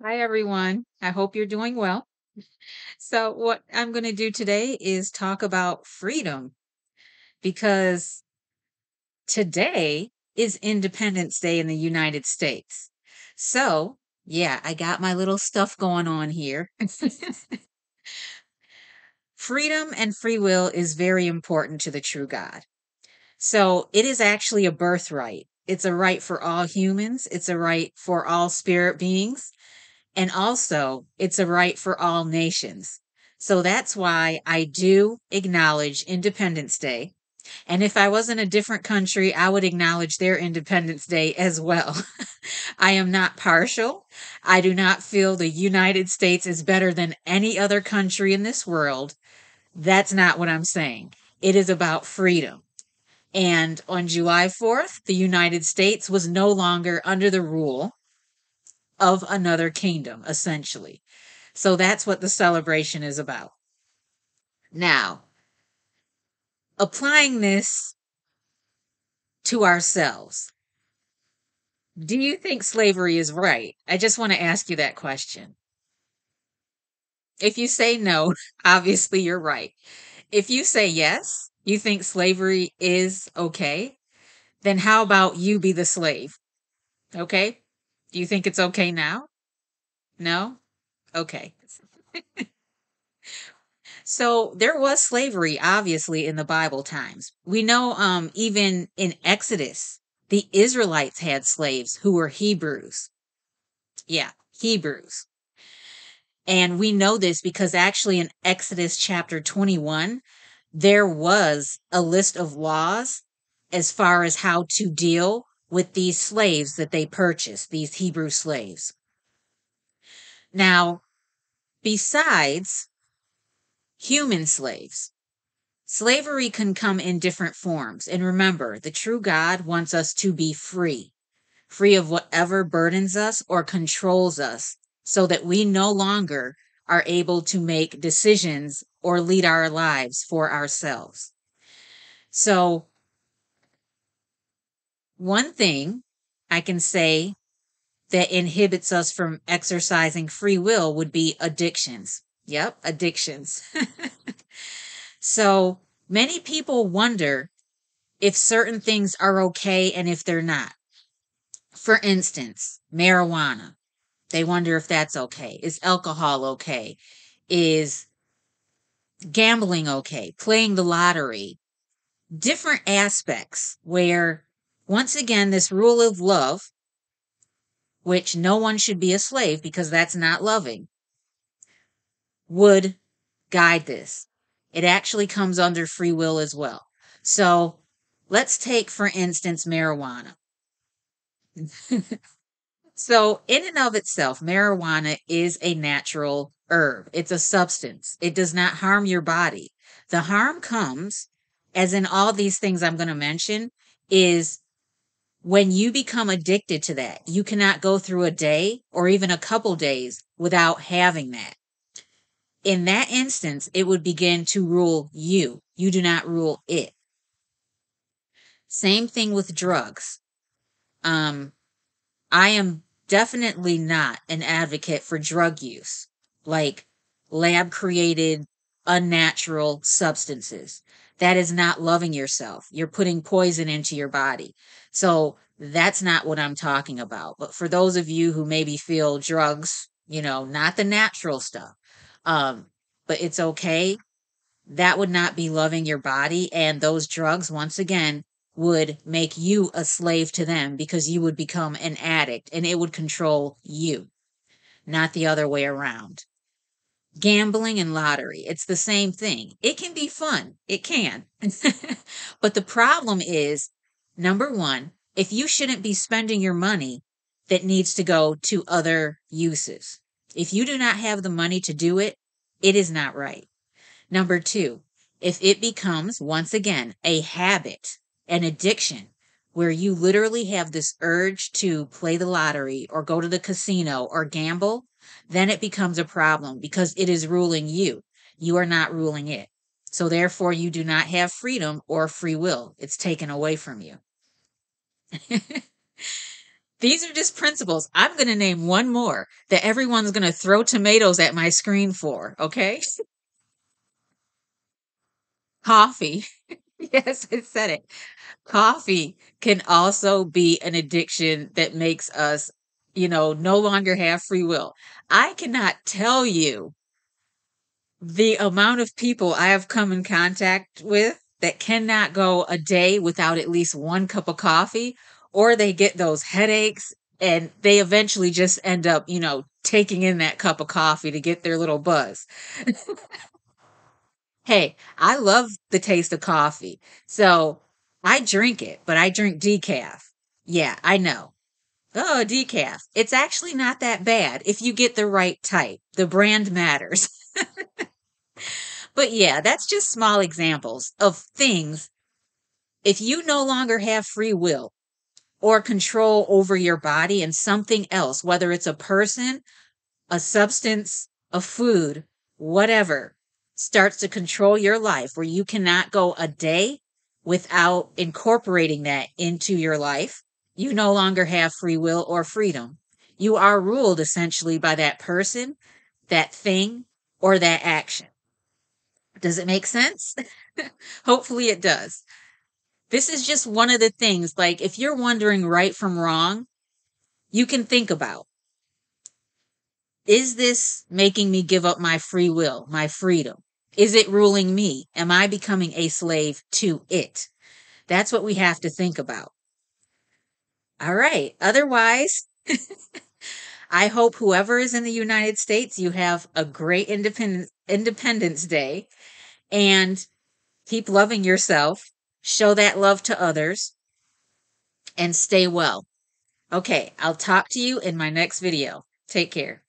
Hi, everyone. I hope you're doing well. So, what I'm going to do today is talk about freedom because today is Independence Day in the United States. So, yeah, I got my little stuff going on here. Freedom and free will is very important to the true God. So, it is actually a birthright. It's a right for all humans, it's a right for all spirit beings. And also, it's a right for all nations. So that's why I do acknowledge Independence Day. And if I was in a different country, I would acknowledge their Independence Day as well. I am not partial. I do not feel the United States is better than any other country in this world. That's not what I'm saying. It is about freedom. And on July 4th, the United States was no longer under the rule of another kingdom, essentially. So that's what the celebration is about. Now, applying this to ourselves, do you think slavery is right? I just want to ask you that question. If you say no, obviously you're right. If you say yes, you think slavery is okay, then how about you be the slave? Okay? Do you think it's okay now? No? Okay. So there was slavery, obviously, in the Bible times. We know even in Exodus, the Israelites had slaves who were Hebrews. Yeah, Hebrews. And we know this because actually in Exodus chapter 21, there was a list of laws as far as how to deal with these slaves that they purchased, these Hebrew slaves. Now, besides human slaves, slavery can come in different forms. And remember, the true God wants us to be free, free of whatever burdens us or controls us, so that we no longer are able to make decisions or lead our lives for ourselves. So, one thing I can say that inhibits us from exercising free will would be addictions. Yep, addictions. So, many people wonder if certain things are okay and if they're not. For instance, marijuana. They wonder if that's okay. Is alcohol okay? Is gambling okay? Playing the lottery? Different aspects where, once again, this rule of love, which no one should be a slave because that's not loving, would guide this. It actually comes under free will as well. So let's take, for instance, marijuana. So, in and of itself, marijuana is a natural herb. It's a substance. It does not harm your body. The harm comes, as in all these things I'm going to mention, is when you become addicted to that. You cannot go through a day or even a couple days without having that. In that instance, it would begin to rule you. You do not rule it. Same thing with drugs. Um, I am definitely not an advocate for drug use, like lab created, unnatural substances. That is not loving yourself. You're putting poison into your body. So that's not what I'm talking about. But for those of you who maybe feel drugs, not the natural stuff, um, but it's okay, that would not be loving your body. And those drugs, once again, would make you a slave to them because you would become an addict and it would control you, not the other way around. Gambling and lottery, it's the same thing. It can be fun, it can. But the problem is, number one, if you shouldn't be spending your money that needs to go to other uses, if you do not have the money to do it, it is not right. Number two, if it becomes, once again, a habit, an addiction, where you literally have this urge to play the lottery or go to the casino or gamble, then it becomes a problem because it is ruling you. You are not ruling it. So therefore, you do not have freedom or free will. It's taken away from you. These are just principles. I'm going to name one more that everyone's going to throw tomatoes at my screen for, okay? Coffee. Yes, I said it. Coffee can also be an addiction that makes us, no longer have free will. I cannot tell you the amount of people I have come in contact with that cannot go a day without at least one cup of coffee, or they get those headaches and they eventually just end up, taking in that cup of coffee to get their little buzz. Hey, I love the taste of coffee. So I drink it, but I drink decaf. Yeah, I know. Oh, decaf. It's actually not that bad if you get the right type. The brand matters. But yeah, that's just small examples of things. If you no longer have free will or control over your body and something else, whether it's a person, a substance, a food, whatever, starts to control your life where you cannot go a day without incorporating that into your life, you no longer have free will or freedom. You are ruled essentially by that person, that thing, or that action. Does it make sense? Hopefully it does. This is just one of the things, like if you're wondering right from wrong, you can think about, is this making me give up my free will, my freedom? Is it ruling me? Am I becoming a slave to it? That's what we have to think about. All right. Otherwise, I hope whoever is in the United States, you have a great Independence Day and keep loving yourself. Show that love to others and stay well. Okay, I'll talk to you in my next video. Take care.